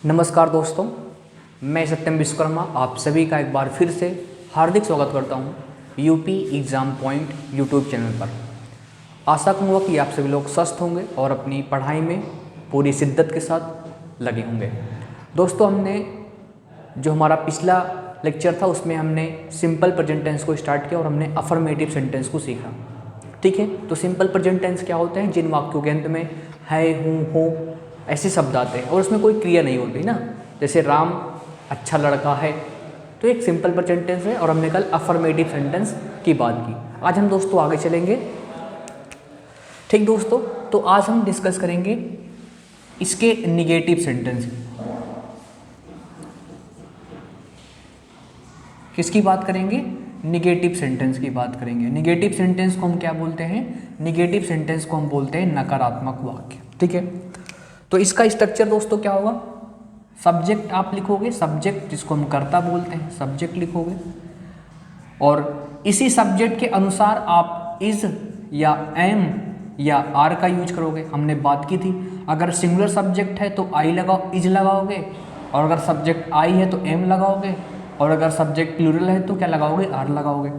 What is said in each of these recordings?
नमस्कार दोस्तों, मैं सत्यम विश्वकर्मा आप सभी का एक बार फिर से हार्दिक स्वागत करता हूं UP exam point YouTube channel पर। आशा करूँगा कि आप सभी लोग स्वस्थ होंगे और अपनी पढ़ाई में पूरी शिद्दत के साथ लगे होंगे। दोस्तों, हमने जो हमारा पिछला लेक्चर था उसमें हमने सिंपल प्रेजेंट टेंस को स्टार्ट किया और हमने अफर्मेटिव सेंटेंस को सीखा। ठीक है, तो सिंपल प्रेजेंट टेंस क्या होते हैं? जिन वाक्यों के अंत में है, हूँ, हो ऐसे शब्द आते हैं और उसमें कोई क्रिया नहीं होती ना। जैसे राम अच्छा लड़का है, तो एक सिंपल प्रेजेंट टेंस है और हमने कल अफर्मेटिव सेंटेंस की बात की। आज हम दोस्तों आगे चलेंगे। ठीक दोस्तों, तो आज हम डिस्कस करेंगे इसके निगेटिव सेंटेंस। किसकी बात करेंगे? निगेटिव सेंटेंस की बात करेंगे। निगेटिव सेंटेंस को हम क्या बोलते हैं? निगेटिव सेंटेंस को हम बोलते हैं नकारात्मक वाक्य। ठीक है, तो इसका स्ट्रक्चर दोस्तों क्या होगा? सब्जेक्ट आप लिखोगे, सब्जेक्ट जिसको हम कर्ता बोलते हैं, सब्जेक्ट लिखोगे और इसी सब्जेक्ट के अनुसार आप इज या एम या आर का यूज करोगे। हमने बात की थी, अगर सिंगुलर सब्जेक्ट है तो आई लगाओ, इज लगाओगे, और अगर सब्जेक्ट आई है तो एम लगाओगे, और अगर सब्जेक्ट प्लूरल है तो क्या लगाओगे? आर लगाओगे।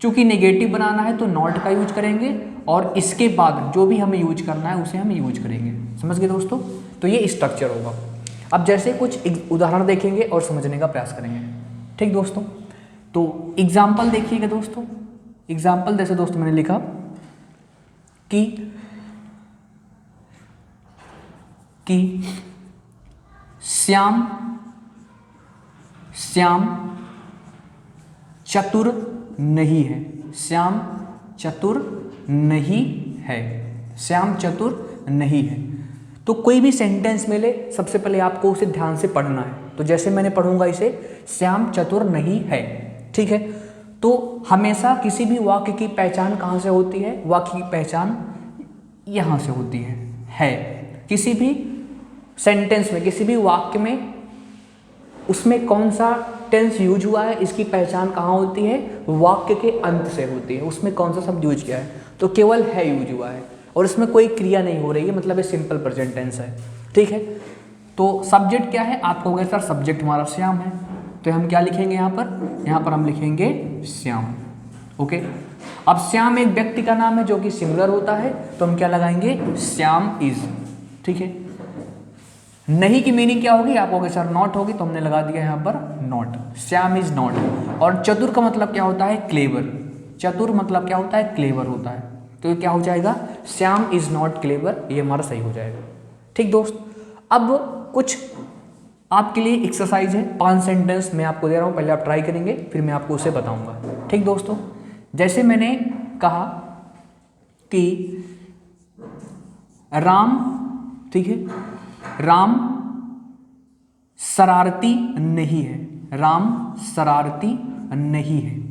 चूंकि नेगेटिव बनाना है तो नॉट का यूज करेंगे और इसके बाद जो भी हमें यूज करना है उसे हम यूज करेंगे। समझ गए दोस्तों? तो ये स्ट्रक्चर होगा। अब जैसे कुछ उदाहरण देखेंगे और समझने का प्रयास करेंगे। ठीक दोस्तों, तो एग्जाम्पल देखिएगा दोस्तों। एग्जाम्पल जैसे दोस्तों मैंने लिखा कि श्याम चतुर नहीं है। श्याम चतुर नहीं है। श्याम चतुर नहीं है। तो कोई भी सेंटेंस में ले, सबसे पहले आपको उसे ध्यान से पढ़ना है। तो जैसे मैंने पढ़ूंगा इसे, श्याम चतुर नहीं है। ठीक है, तो हमेशा किसी भी वाक्य की पहचान कहाँ से होती है? वाक्य की पहचान यहाँ से होती है। किसी भी सेंटेंस में, किसी भी वाक्य में उसमें कौन सा टेंस यूज हुआ है, इसकी पहचान कहाँ होती है? वाक्य के अंत से होती है। उसमें कौन सा शब्द यूज किया है, तो केवल है यूज हुआ है और इसमें कोई क्रिया नहीं हो रही है, मतलब ये सिंपल प्रेजेंट टेंस है। ठीक है, तो सब्जेक्ट क्या है? आप कहोगे सर सब्जेक्ट हमारा श्याम है, तो हम क्या लिखेंगे यहाँ पर? यहाँ पर हम लिखेंगे श्याम। ओके, अब श्याम एक व्यक्ति का नाम है जो कि सिंगुलर होता है, तो हम क्या लगाएंगे? श्याम इज। ठीक है, नहीं की मीनिंग क्या होगी? आप कहोगे सर नॉट होगी, तो हमने लगा दिया यहाँ पर नॉट। Shyam is not. और चतुर का मतलब क्या होता है? क्लेवर। चतुर मतलब क्या होता है? क्लेवर होता है। तो ये क्या हो जाएगा? श्याम इज नॉट क्लेवर, ये हमारा सही हो जाएगा। ठीक दोस्त, अब कुछ आपके लिए एक्सरसाइज है। 5 सेंटेंस मैं आपको दे रहा हूँ, पहले आप ट्राई करेंगे, फिर मैं आपको उसे बताऊंगा। ठीक दोस्तों, जैसे मैंने कहा कि राम, ठीक है, राम शरारती नहीं है। राम शरारती नहीं है।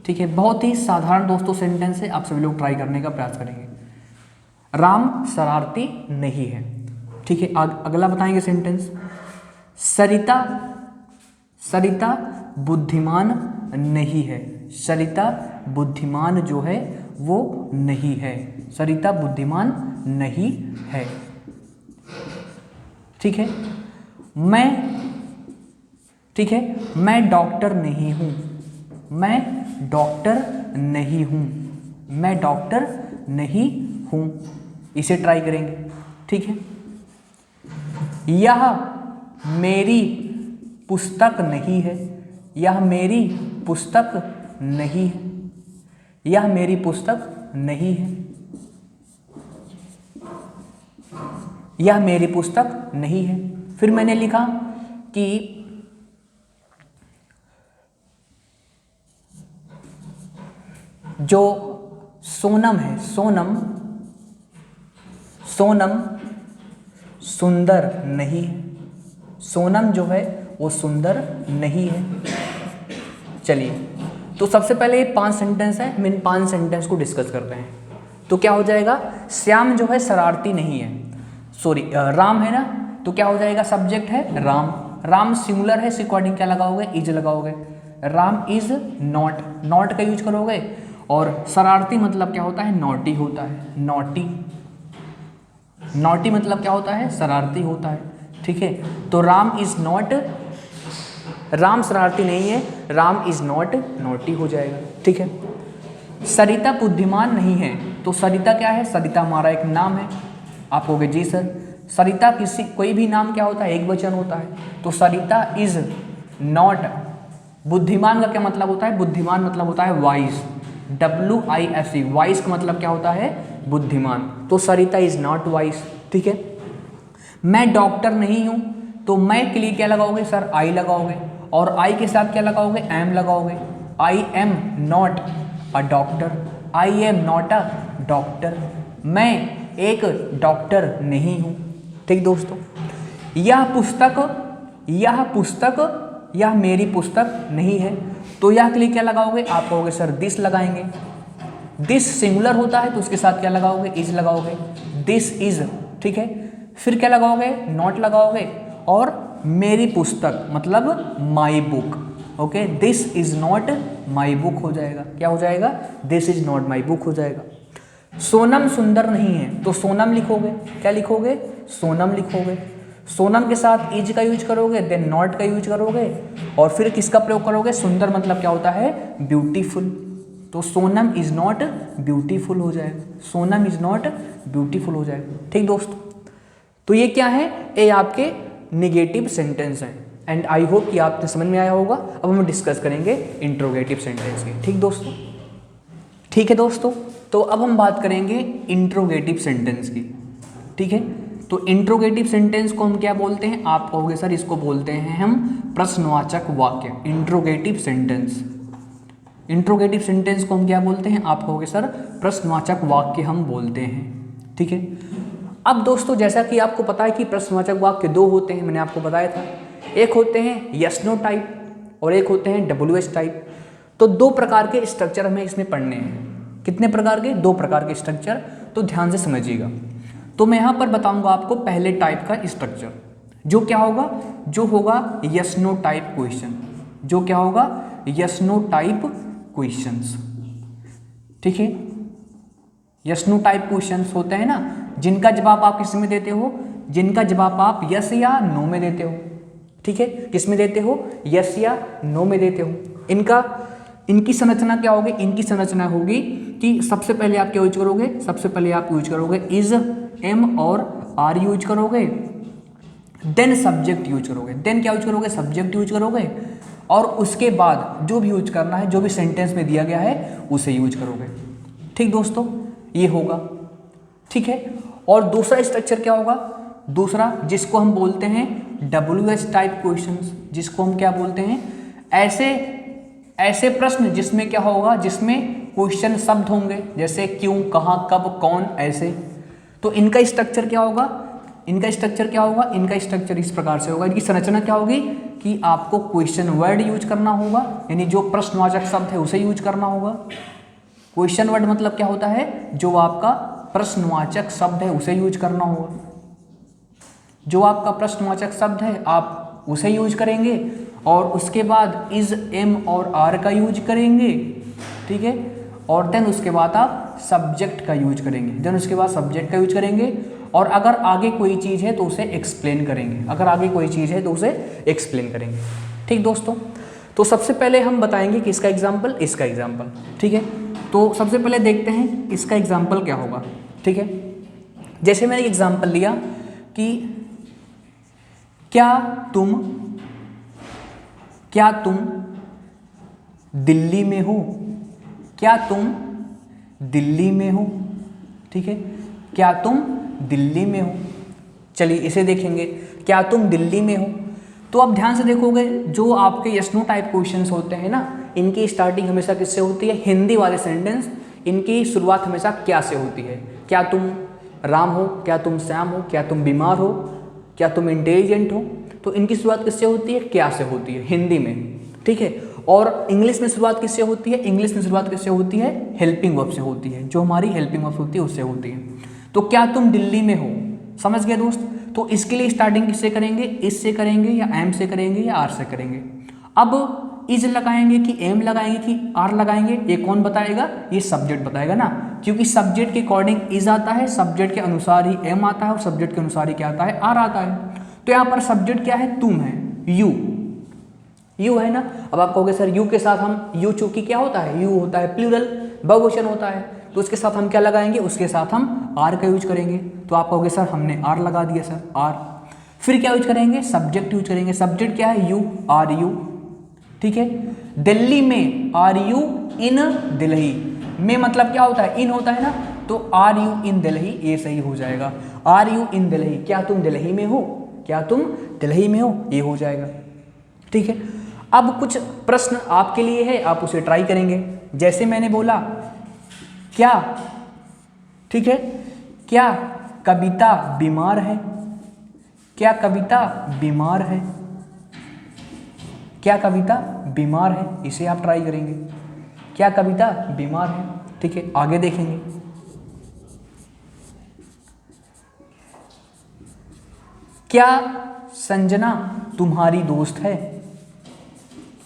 ठीक है, बहुत ही साधारण दोस्तों सेंटेंस है, आप सभी लोग ट्राई करने का प्रयास करेंगे। राम शरारती नहीं है। ठीक है, अगला बताएंगे सेंटेंस, सरिता बुद्धिमान नहीं है। सरिता बुद्धिमान जो है वो नहीं है। सरिता बुद्धिमान नहीं है। ठीक है, मैं डॉक्टर नहीं हूं। मैं डॉक्टर नहीं हूं। मैं डॉक्टर नहीं हूं। इसे ट्राई करेंगे। ठीक है, यह मेरी पुस्तक नहीं है। यह मेरी पुस्तक नहीं है। यह मेरी पुस्तक नहीं है। यह मेरी पुस्तक नहीं है। फिर मैंने लिखा कि जो सोनम है, सोनम सुंदर नहीं है। सोनम जो है वो सुंदर नहीं है। चलिए, तो सबसे पहले 5 सेंटेंस है, हम इन 5 सेंटेंस को डिस्कस करते हैं। तो क्या हो जाएगा? श्याम जो है शरारती नहीं है। राम है ना, तो क्या हो जाएगा? सब्जेक्ट है राम। राम सिंगुलर है, इस अकॉर्डिंग क्या लगाओगे? इज लगाओगे। राम इज नॉट, नॉट का यूज करोगे। और शरारती मतलब क्या होता है? नॉटी होता है। नॉटी। नॉटी मतलब क्या होता है, शरारती होता है, ठीक है। तो राम इज नॉट, राम शरारती नहीं है, राम इज नॉट नॉटी हो जाएगा, ठीक है। सरिता बुद्धिमान नहीं है, तो सरिता क्या है, सरिता हमारा एक नाम है। आप कहोगे जी सर, सरिता किसी कोई भी नाम क्या होता है, एक वचन होता है, तो सरिता इज नॉट, बुद्धिमान का क्या मतलब होता है, बुद्धिमान मतलब होता है वाइज, WISE, वाइज का मतलब क्या होता है, बुद्धिमान, तो सरिता इज नॉट वाइज, ठीक है। मैं डॉक्टर नहीं हूं, तो मैं के लिए क्या लगाओगे सर, आई लगाओगे, और आई के साथ क्या लगाओगे, एम लगाओगे। I am not a doctor, I am not a doctor, मैं एक डॉक्टर नहीं हूं, ठीक दोस्तों। यह पुस्तक, यह मेरी पुस्तक नहीं है, तो यह के लिए क्या लगाओगे, आप कहोगे सर दिस लगाएंगे। दिस सिंगुलर होता है तो उसके साथ क्या लगाओगे, इज लगाओगे, दिस इज, ठीक है। फिर क्या लगाओगे, नॉट लगाओगे, और मेरी पुस्तक मतलब my book, okay, this is not my book हो जाएगा, क्या हो जाएगा, this is not my book हो जाएगा। सोनम सुंदर नहीं है, तो सोनम लिखोगे, क्या लिखोगे, सोनम लिखोगे, सोनम के साथ इज का यूज करोगे, देन नॉट का यूज करोगे, और फिर किसका प्रयोग करोगे, सुंदर मतलब क्या होता है, ब्यूटीफुल, तो सोनम इज नॉट ब्यूटीफुल हो जाएगा, सोनम इज नॉट ब्यूटीफुल हो जाएगा, ठीक दोस्तों। तो ये क्या है, ये आपके निगेटिव सेंटेंस हैं, एंड आई होप कि आपने समझ में आया होगा। अब हम डिस्कस करेंगे इंट्रोगेटिव सेंटेंस की, ठीक दोस्तों, ठीक है दोस्तों। तो अब हम बात करेंगे इंट्रोगेटिव सेंटेंस की, ठीक है। तो इंट्रोगेटिव सेंटेंस को हम क्या बोलते हैं, आप कहोगे सर इसको बोलते हैं हम प्रश्नवाचक वाक्य, इंट्रोगेटिव सेंटेंस। इंट्रोगेटिव सेंटेंस को हम क्या बोलते हैं, आप कहोगे सर प्रश्नवाचक वाक्य हम बोलते हैं, ठीक है। अब दोस्तों जैसा कि आपको पता है कि प्रश्नवाचक वाक्य दो होते हैं, मैंने आपको बताया था, एक होते हैं यस नो टाइप और एक होते हैं WH टाइप। तो दो प्रकार के स्ट्रक्चर हमें इसमें पढ़ने हैं, कितने प्रकार के, दो प्रकार के स्ट्रक्चर, तो ध्यान से समझिएगा। तो मैं यहाँ पर बताऊंगा आपको पहले टाइप का स्ट्रक्चर, जो क्या होगा, जो होगा यस नो टाइप क्वेश्चन, जो क्या होगा, यस नो टाइप क्वेश्चंस, ठीक है। यस नो टाइप क्वेश्चंस होते हैं ना, जिनका जवाब आप किस में देते हो, जिनका जवाब आप यस या नो में देते हो, ठीक है, किस में देते हो, यस या नो में देते हो। इनकी संरचना क्या होगी, इनकी संरचना होगी कि सबसे पहले आप क्या यूज करोगे, सबसे पहले आप यूज करोगे इज, एम और आर यूज करोगे, देन सब्जेक्ट यूज करोगे, देन क्या यूज करोगे, सब्जेक्ट यूज करोगे, और उसके बाद जो भी यूज करना है, जो भी सेंटेंस में दिया गया है उसे यूज करोगे, ठीक दोस्तों, ये होगा, ठीक है। और दूसरा स्ट्रक्चर क्या होगा, दूसरा जिसको हम बोलते हैं WH टाइप क्वेश्चंस, जिसको हम क्या बोलते हैं, ऐसे प्रश्न जिसमें क्या होगा, जिसमें क्वेश्चन शब्द होंगे, जैसे क्यों, कहाँ, कब, कौन, ऐसे। तो इनका स्ट्रक्चर क्या होगा, इनका स्ट्रक्चर क्या होगा, इनका स्ट्रक्चर इस प्रकार से होगा, इनकी संरचना क्या होगी कि आपको क्वेश्चन वर्ड यूज करना होगा, यानी जो प्रश्नवाचक शब्द है उसे यूज करना होगा। क्वेश्चन वर्ड मतलब क्या होता है, जो आपका प्रश्नवाचक शब्द है उसे यूज करना होगा, जो आपका प्रश्नवाचक शब्द है आप उसे यूज करेंगे, और उसके बाद इज, एम और आर का यूज करेंगे, ठीक है, और देन उसके बाद आप सब्जेक्ट का यूज करेंगे, देन उसके बाद सब्जेक्ट का यूज करेंगे, और अगर आगे कोई चीज़ है तो उसे एक्सप्लेन करेंगे, अगर आगे कोई चीज़ है तो उसे एक्सप्लेन करेंगे, ठीक दोस्तों। तो सबसे पहले हम बताएंगे कि इसका एग्जाम्पल, इसका एग्जाम्पल, ठीक है। तो सबसे पहले देखते हैं इसका एग्जाम्पल क्या होगा, ठीक है। जैसे मैंने एग्जाम्पल लिया कि क्या तुम दिल्ली में हो, क्या तुम दिल्ली में हो, ठीक है, क्या तुम दिल्ली में हो। चलिए इसे देखेंगे, क्या तुम दिल्ली में हो। तो आप ध्यान से देखोगे, जो आपके यस नो टाइप क्वेश्चंस होते हैं ना, इनकी स्टार्टिंग हमेशा किससे होती है, हिंदी वाले सेंटेंस, इनकी शुरुआत हमेशा क्या से होती है, क्या तुम राम हो, क्या तुम श्याम हो, क्या तुम बीमार हो, क्या तुम इंटेलिजेंट हो। तो इनकी शुरुआत किससे होती है, क्या से होती है हिंदी में, ठीक है। और इंग्लिश में शुरुआत किससे होती है, इंग्लिश में शुरुआत किससे होती है, हेल्पिंग वर्ब से होती है, जो हमारी हेल्पिंग वर्ब होती है उससे होती है। तो क्या तुम दिल्ली में हो, समझ गए दोस्त। तो इसके लिए स्टार्टिंग किससे करेंगे, इससे करेंगे या एम से करेंगे या आर से करेंगे। अब इज लगाएंगे कि एम लगाएंगे कि आर लगाएंगे, ये कौन बताएगा? ये सब्जेक्ट बताएगा ना, क्योंकि सब्जेक्ट के अकॉर्डिंग इज आता है, सब्जेक्ट के अनुसार ही एम आता है और सब्जेक्ट के अनुसार ही क्या आता है? आर आता है। तो यहाँ पर सब्जेक्ट क्या है? तुम है, यू है ना। अब आप कहोगे सर यू के साथ हम, यू चूंकि क्या होता है? यू होता है प्लूरल, बहुवचन होता है, तो उसके साथ हम क्या लगाएंगे? उसके साथ हम आर का यूज करेंगे। तो आप कहोगे सर हमने आर लगा दिया सर, आर। फिर क्या यूज करेंगे? सब्जेक्ट यूज करेंगे। सब्जेक्ट क्या है? यू, आर यू, ठीक है। दिल्ली में, आर यू इन दिल्ली में मतलब क्या होता है? इन होता है ना, तो आर यू इन दिल्ली, ये सही हो जाएगा। आर यू इन दिल्ली, क्या तुम दिल्ली में हो? क्या तुम दिल्ली में हो? ये हो जाएगा, ठीक है। अब कुछ प्रश्न आपके लिए है, आप उसे ट्राई करेंगे। जैसे मैंने बोला क्या, ठीक है, क्या कविता बीमार है? क्या कविता बीमार है? क्या कविता बीमार है? इसे आप ट्राई करेंगे। क्या कविता बीमार है? ठीक है, आगे देखेंगे। क्या संजना तुम्हारी दोस्त है?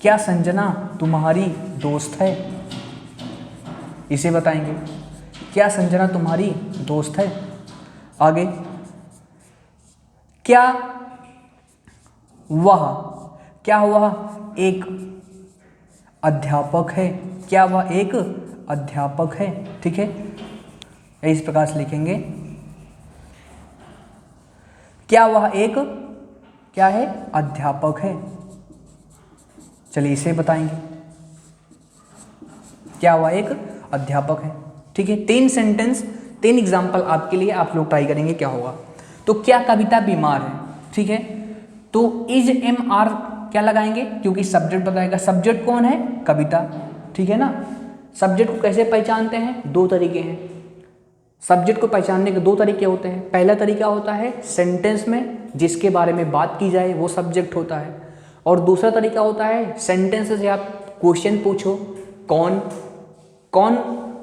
क्या संजना तुम्हारी दोस्त है? इसे बताएंगे। क्या संजना तुम्हारी दोस्त है? आगे, क्या वह एक अध्यापक है? क्या वह एक अध्यापक है? ठीक है, इस प्रकार से लिखेंगे। क्या वह एक क्या है? अध्यापक है। चलिए इसे बताएंगे। क्या वह एक अध्यापक है? ठीक है, 3 सेंटेंस, 3 एग्जाम्पल आपके लिए, आप लोग ट्राई करेंगे क्या होगा। तो क्या कविता बीमार है? ठीक है, तो इज एम आर क्या लगाएंगे? क्योंकि सब्जेक्ट बताएगा। सब्जेक्ट कौन है? कविता, ठीक है ना। सब्जेक्ट को कैसे पहचानते हैं? 2 तरीके हैं। सब्जेक्ट को पहचानने के 2 तरीके होते हैं। पहला तरीका होता है सेंटेंस में जिसके बारे में बात की जाए वो सब्जेक्ट होता है, और दूसरा तरीका होता है सेंटेंस से आप क्वेश्चन पूछो, कौन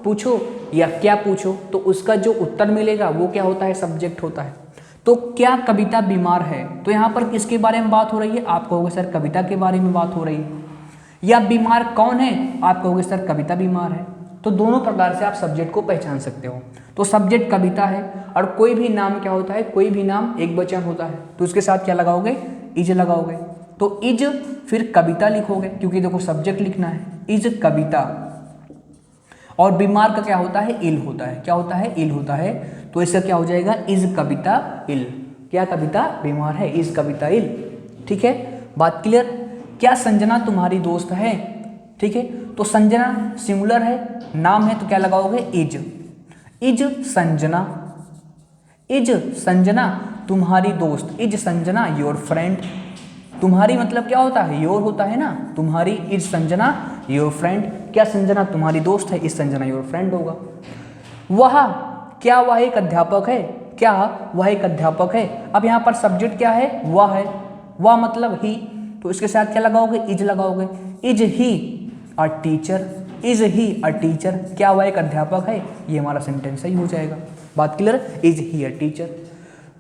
पूछो या क्या पूछो, तो उसका जो उत्तर मिलेगा वो क्या होता है? सब्जेक्ट होता है। तो क्या कविता बीमार है? तो यहाँ पर किसके बारे में बात हो रही है? आप कहोगे सर कविता के बारे में बात हो रही है। या बीमार कौन है? आप कहोगे सर कविता बीमार है। तो दोनों प्रकार से आप सब्जेक्ट को पहचान सकते हो। तो सब्जेक्ट कविता है, और कोई भी नाम क्या होता है? कोई भी नाम एक वचन होता है, तो उसके साथ क्या लगाओगे? इज लगाओगे। तो इज फिर कविता लिखोगे, क्योंकि देखो सब्जेक्ट लिखना है, इज कविता। और बीमार का क्या होता है? इल होता है। क्या होता है? इल होता है। तो इसका क्या हो जाएगा? इज कविता इल। क्या कविता बीमार है? इज कविता इल। ठीक है, बात क्लियर। क्या संजना तुम्हारी दोस्त है? ठीक है, तो संजना सिंगुलर है, नाम है, तो क्या लगाओगे? Is. Is Sanjana, is Sanjana तुम्हारी दोस्त, इज संजना योर फ्रेंड। तुम्हारी मतलब क्या होता है? योर होता है ना, तुम्हारी। Is Sanjana your friend. क्या संजना तुम्हारी दोस्त है? इज संजना योर फ्रेंड होगा। वह, क्या वह एक अध्यापक है? क्या वह एक अध्यापक है? अब यहाँ पर सब्जेक्ट क्या है? वह है। वह मतलब ही, तो इसके साथ क्या लगाओगे? इज लगाओगे। Is he a teacher, is he a teacher. क्या वह एक अध्यापक है? ये हमारा सेंटेंस सही हो जाएगा। बात clear? Is he a teacher.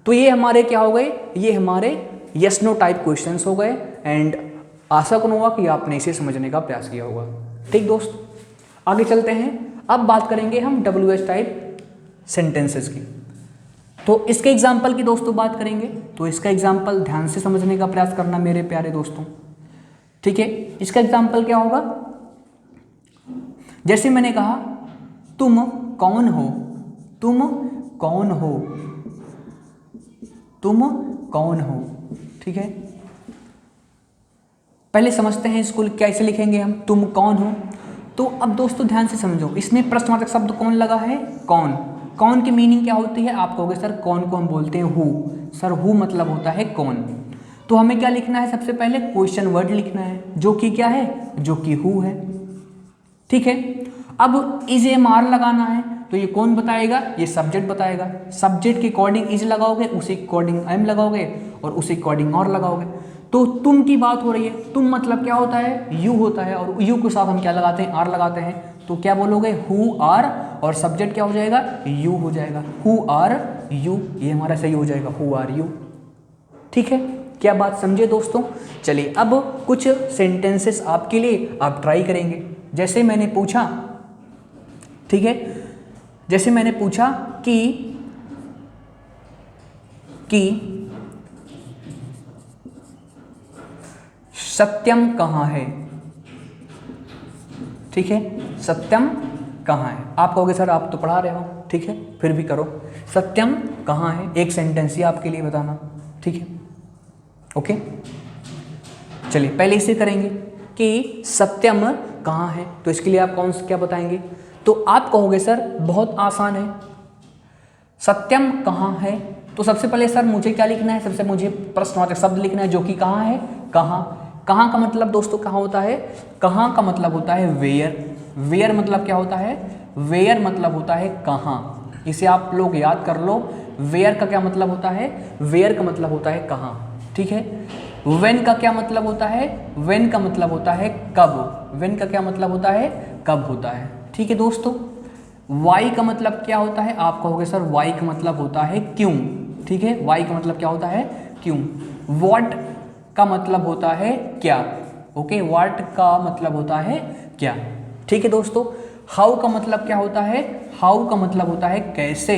तो ये हमारे क्या हो गए? ये हमारे यस नो टाइप क्वेश्चंस हो गए। एंड आशा करूँ होगा कि आपने इसे समझने का प्रयास किया होगा। ठीक दोस्त, आगे चलते हैं। अब बात करेंगे हम WH टाइप सेंटेंसेस की। तो इसके एग्जाम्पल की दोस्तों बात करेंगे। तो इसका एग्जाम्पल ध्यान से समझने का प्रयास करना मेरे प्यारे दोस्तों। ठीक है, इसका एग्जाम्पल क्या होगा? जैसे मैंने कहा, तुम कौन हो? तुम कौन हो? तुम कौन हो? ठीक है, पहले समझते हैं इसको कैसे लिखेंगे हम। तुम कौन हो? तो अब दोस्तों ध्यान से समझो, इसमें प्रश्नवाचक शब्द कौन लगा है? कौन। कौन की मीनिंग क्या होती है? आप कहोगे सर कौन को हम बोलते हैं हु। सर हु मतलब होता है कौन। तो हमें क्या लिखना है? सबसे पहले क्वेश्चन वर्ड लिखना है, जो कि क्या है? जो कि हु है। ठीक है, अब इज एम आर लगाना है, तो ये कौन बताएगा? ये सब्जेक्ट बताएगा। सब्जेक्ट के अकॉर्डिंग इज लगाओगे, उसी के अकॉर्डिंग एम लगाओगे, और उसी के अकॉर्डिंग और लगाओगे। तो तुम की बात हो रही है, तुम मतलब क्या होता है? यू होता है, और यू के साथ हम क्या लगाते हैं? आर लगाते हैं। तो क्या बोलोगे? हु आर, और सब्जेक्ट क्या हो जाएगा? यू हो जाएगा। हु आर यू, ये हमारा सही हो जाएगा, हु आर यू। ठीक है, क्या बात समझे दोस्तों? चलिए अब कुछ सेंटेंसेस आपके लिए आप ट्राई करेंगे। जैसे मैंने पूछा, ठीक है, जैसे मैंने पूछा कि सत्यम कहाँ है, ठीक है, सत्यम कहाँ है। आप कहोगे सर आप तो पढ़ा रहे हो, ठीक है, फिर भी करो। सत्यम कहाँ है, एक सेंटेंस ही आपके लिए बताना, ठीक है, ओके। चलिए पहले इसे करेंगे कि सत्यम कहाँ है, तो इसके लिए आप कौन सा क्या बताएंगे? तो आप कहोगे सर बहुत आसान है, सत्यम कहाँ है, तो सबसे पहले सर मुझे क्या लिखना है, सबसे मुझे प्रश्नवाचक शब्द लिखना है जो कि कहाँ है, कहाँ। कहाँ का मतलब दोस्तों कहाँ होता है, कहाँ का मतलब होता है वेयर। वेयर मतलब क्या होता है, वेयर मतलब होता है कहाँ। इसे आप लोग याद कर लो, वेयर का क्या मतलब होता है, वेयर का मतलब होता है कहाँ, ठीक है। व्हेन का क्या मतलब होता है, व्हेन का मतलब होता है कब। व्हेन का क्या मतलब होता है, कब होता है, ठीक है दोस्तों। वाई का मतलब क्या होता है, आप कहोगे सर वाई का मतलब होता है क्यों, ठीक है, वाई का मतलब क्या होता है, क्यों। व्हाट का मतलब होता है क्या, ओके, व्हाट का मतलब होता है क्या, ठीक है दोस्तों। हाउ का मतलब क्या होता है, हाउ का मतलब होता है कैसे।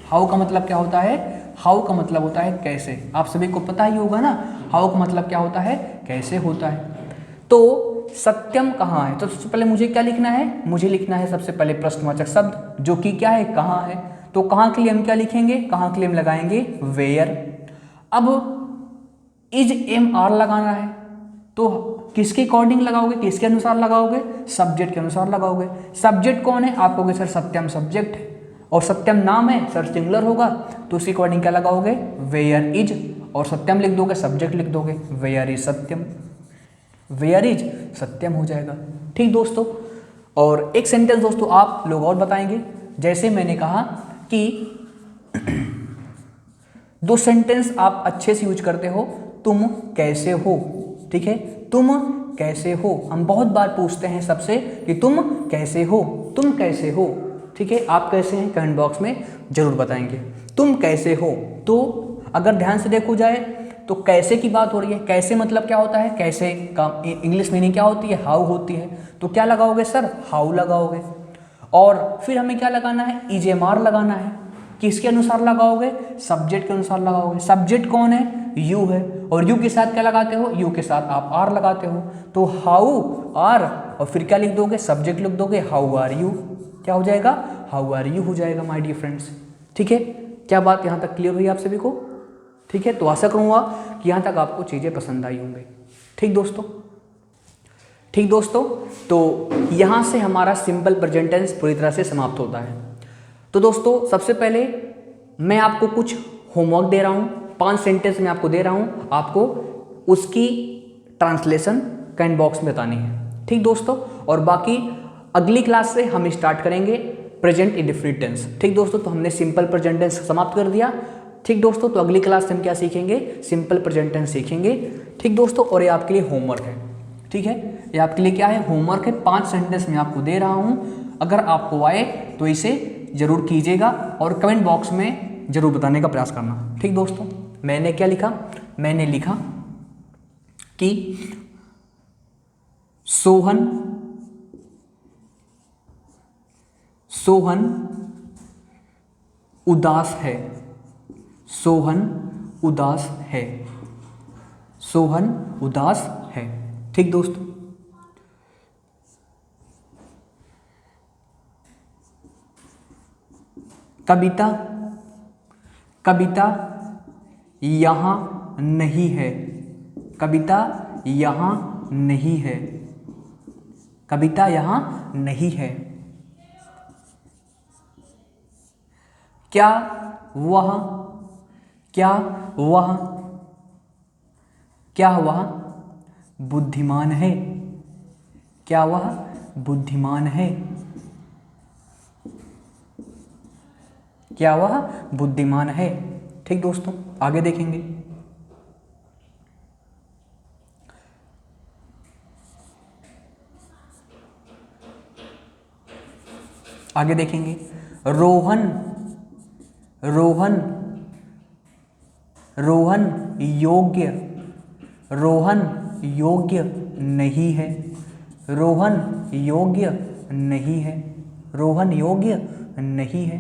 हाउ का मतलब क्या होता है, हाउ का मतलब होता है कैसे। आप सभी को पता ही होगा ना, हाउ का मतलब क्या होता है, कैसे होता है। तो सत्यम कहाँ है, तो सबसे पहले मुझे क्या लिखना है, मुझे लिखना है सबसे पहले प्रश्नवाचक शब्द जो कि क्या है, कहाँ है। तो कहाँ के लिए हम क्या लिखेंगे, कहाँ के लिए हम लगाएंगे वेयर। अब इज एम आर लगाना है, तो किसके अकॉर्डिंग लगाओगे, किसके अनुसार लगाओगे, सब्जेक्ट के अनुसार लगाओगे। सब्जेक्ट कौन है, आप कहोगे सर सत्यम सब्जेक्ट है, और सत्यम नाम है सर सिंगुलर होगा, तो उसके अकॉर्डिंग क्या लगाओगे, वेयर इज, और सत्यम लिख दोगे, सब्जेक्ट लिख दोगे, where is Satyam, where is Satyam हो जाएगा, ठीक दोस्तों। और एक सेंटेंस दोस्तों आप लोग और बताएंगे, जैसे मैंने कहा कि दो सेंटेंस आप अच्छे से यूज करते हो, तुम कैसे हो, ठीक है, तुम कैसे हो। हम बहुत बार पूछते हैं सबसे कि तुम कैसे हो, तुम कैसे हो, ठीक है, आप कैसे हैं कमेंट बॉक्स में जरूर बताएंगे। तुम कैसे हो, तो अगर ध्यान से देखो जाए तो कैसे की बात हो रही है, कैसे मतलब क्या होता है, कैसे का इंग्लिश मीनिंग क्या होती है, हाउ होती है, तो क्या लगाओगे सर, हाउ लगाओगे। और फिर हमें क्या लगाना है, इजेमार लगाना है, किसके अनुसार लगाओगे, सब्जेक्ट के अनुसार लगाओगे। सब्जेक्ट कौन है, यू है, और यू के साथ क्या लगाते हो, यू के साथ आप आर लगाते हो, तो हाउ आर, और फिर क्या लिख दोगे, सब्जेक्ट लिख दोगे, हाउ आर यू, क्या हो जाएगा, हाउ आर यू हो जाएगा माय डियर फ्रेंड्स, ठीक है। क्या बात यहाँ तक क्लियर हुई आप सभी को, ठीक है। तो आशा करूँगा कि यहाँ तक आपको चीज़ें पसंद आई होंगी, ठीक दोस्तों, ठीक दोस्तों। तो यहाँ से हमारा सिंपल प्रेजेंट टेंस पूरी तरह से समाप्त होता है। तो दोस्तों सबसे पहले मैं आपको कुछ होमवर्क दे रहा हूँ, 5 सेंटेंस मैं आपको दे रहा हूँ, आपको उसकी ट्रांसलेशन कमेंट बॉक्स में बतानी है, ठीक दोस्तों। और बाकी अगली क्लास से हम स्टार्ट करेंगे प्रेजेंट इंडेफिनिट टेंस, ठीक दोस्तों। तो हमने सिंपल प्रेजेंट टेंस समाप्त कर दिया, ठीक दोस्तों। तो अगली क्लास से हम क्या सीखेंगे, सिंपल प्रेजेंट टेंस सीखेंगे, ठीक दोस्तों। और ये आपके लिए होमवर्क है, ठीक है, ये आपके लिए क्या है, होमवर्क है। 5 सेंटेंस मैं आपको दे रहा हूँ, अगर आपको आए तो इसे जरूर कीजिएगा और कमेंट बॉक्स में जरूर बताने का प्रयास करना, ठीक दोस्तों। मैंने क्या लिखा, मैंने लिखा कि सोहन उदास है, सोहन उदास है, सोहन उदास है, ठीक दोस्तों। कविता यहाँ नहीं है, कविता यहाँ नहीं है, कविता यहाँ नहीं है। क्या वह बुद्धिमान है, क्या वह बुद्धिमान है, क्या वह बुद्धिमान है, ठीक दोस्तों। आगे देखेंगे, आगे देखेंगे, रोहन योग्य रोहन योग्य नहीं है, रोहन योग्य नहीं है, रोहन योग्य नहीं है।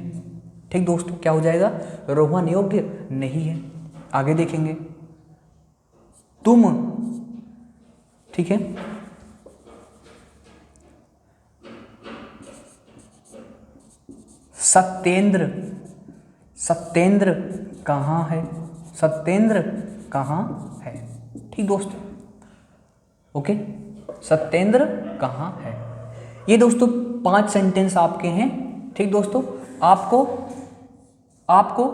ठीक दोस्तों, क्या हो जाएगा? रोहन योग्य नहीं है। आगे देखेंगे, तुम, ठीक है, सत्येंद्र, सत्येंद्र कहाँ है, सत्येंद्र कहाँ है। ठीक दोस्तों, ओके, सत्येंद्र कहाँ है। ये दोस्तों 5 सेंटेंस आपके हैं। ठीक दोस्तों, आपको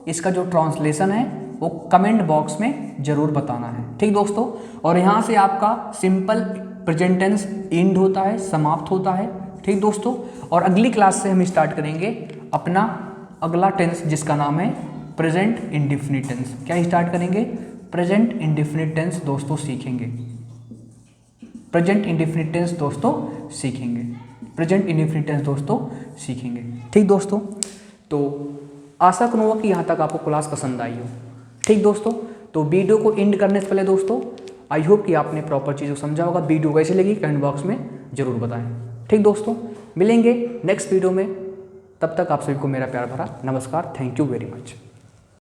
इसका जो ट्रांसलेशन है वो कमेंट बॉक्स में जरूर बताना है। ठीक दोस्तों, और यहाँ से आपका सिंपल प्रेजेंट टेंस एंड होता है, समाप्त होता है। ठीक दोस्तों, और अगली क्लास से हम स्टार्ट करेंगे अपना अगला टेंस जिसका नाम है प्रेजेंट इंडेफिनिट टेंस। क्या स्टार्ट करेंगे? प्रेजेंट इंडेफिनिट टेंस दोस्तों सीखेंगे। प्रेजेंट इंडेफिनिट टेंस दोस्तों सीखेंगे, प्रेजेंट इंडेफिनिट टेंस दोस्तों सीखेंगे। ठीक दोस्तों, तो आशा करूँगा कि यहाँ तक आपको क्लास पसंद आई हो। ठीक दोस्तों, तो वीडियो को एंड करने से पहले दोस्तों आई होप कि आपने प्रॉपर चीज़ को समझा होगा। वीडियो कैसी लगी कमेंट बॉक्स में जरूर बताएं। ठीक दोस्तों, मिलेंगे नेक्स्ट वीडियो में, तब तक आप सभी को मेरा प्यार भरा नमस्कार। Thank you very much.